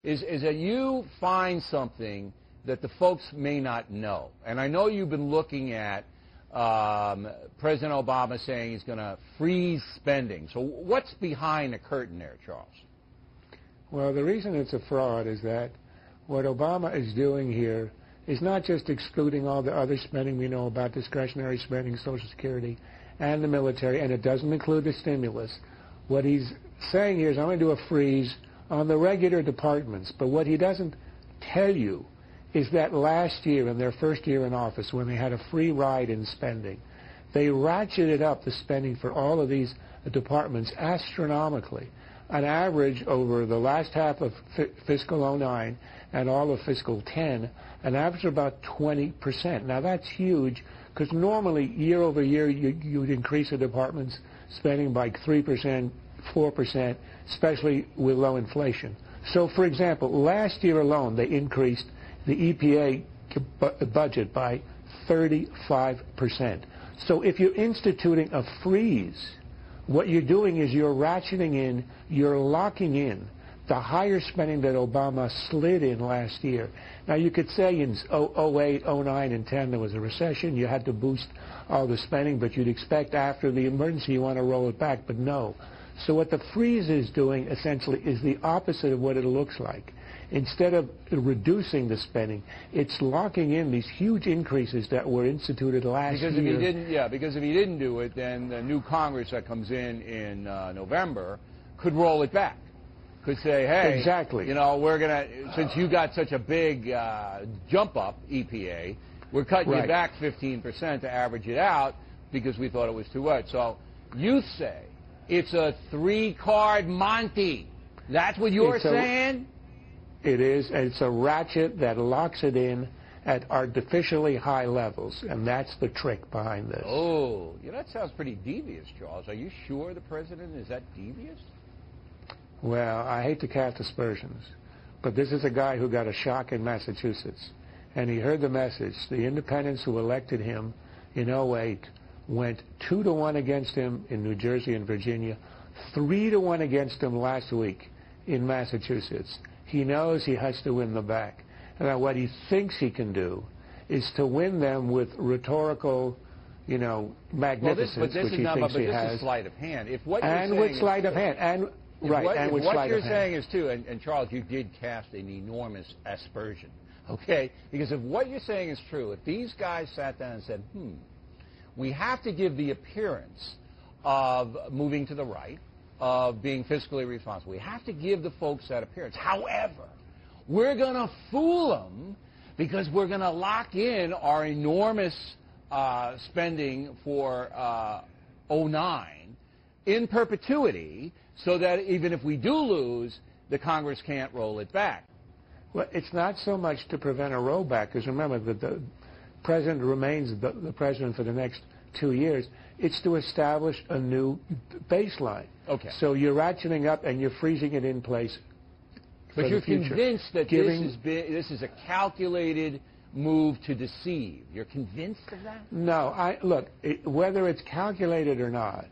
is that you find something that the folks may not know. And I know you've been looking at President Obama saying he's going to freeze spending. So what's behind the curtain there, Charles? Well, the reason it's a fraud is that what Obama is doing here is not just excluding all the other spending we know about, discretionary spending, Social Security, and the military, and it doesn't include the stimulus. What he's saying here is I'm going to do a freeze on the regular departments, but what he doesn't tell you is that last year, in their first year in office, when they had a free ride in spending, they ratcheted up the spending for all of these departments astronomically. On average, over the last half of fiscal 09 and all of fiscal 10, an average of about 20%. Now, that's huge, because normally, year over year, you'd increase a department's spending by 3%, 4%, especially with low inflation. So, for example, last year alone, they increased the EPA budget by 35%. So if you're instituting a freeze, what you're doing is you're ratcheting in, you're locking in the higher spending that Obama slid in last year. Now, you could say in 08, 09, and 10 there was a recession. You had to boost all the spending, but you'd expect after the emergency you want to roll it back, but no. So what the freeze is doing essentially is the opposite of what it looks like. Instead of reducing the spending, it's locking in these huge increases that were instituted last year. Because if he didn't do it, then the new Congress that comes in November could roll it back. Could say, hey, exactly. You know, we're going to, since you got such a big jump up, EPA, we're cutting you back 15% to average it out because we thought it was too much. So you say it's a three-card Monty. That's what you're saying? It is, and it's a ratchet that locks it in at artificially high levels, and that's the trick behind this. Oh, that sounds pretty devious, Charles. Are you sure the president is that devious? Well, I hate to cast aspersions, but this is a guy who got a shock in Massachusetts, and he heard the message. The independents who elected him in 08 went 2-1 against him in New Jersey and Virginia, 3-1 against him last week in Massachusetts. He knows he has to win them back. Now, what he thinks he can do is to win them with rhetorical, magnificence, which he thinks he has. This is sleight of hand. If what you're saying is true, and Charles, you did cast an enormous aspersion, okay? Because if what you're saying is true, if these guys sat down and said, we have to give the appearance of moving to the right, of being fiscally responsible. We have to give the folks that appearance. However, we're going to fool them because we're going to lock in our enormous spending for 09 in perpetuity so that even if we do lose, the Congress can't roll it back. Well, it's not so much to prevent a rollback, because remember that the president remains the president for the next 2 years. It's to establish a new baseline. Okay. So you're ratcheting up and you're freezing it in place. But you're convinced that this is a calculated move to deceive. You're convinced of that? No. Look, whether it's calculated or not,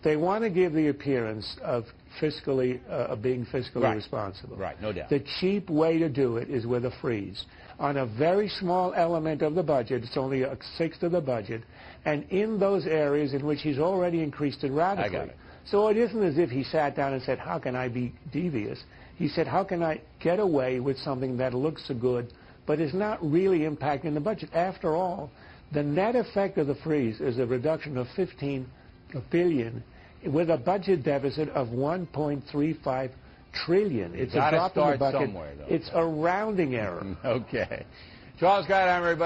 they want to give the appearance of being fiscally responsible. Right, no doubt. The cheap way to do it is with a freeze on a very small element of the budget. It's only a sixth of the budget, and in those areas in which he's already increased it radically. I got it. So it isn't as if he sat down and said, how can I be devious? He said, how can I get away with something that looks so good but is not really impacting the budget? After all, the net effect of the freeze is a reduction of $15 billion with a budget deficit of $1.35 trillion. It's a drop in the bucket. Somewhere, though. It's a rounding error. Okay. Charles Krauthammer, everybody.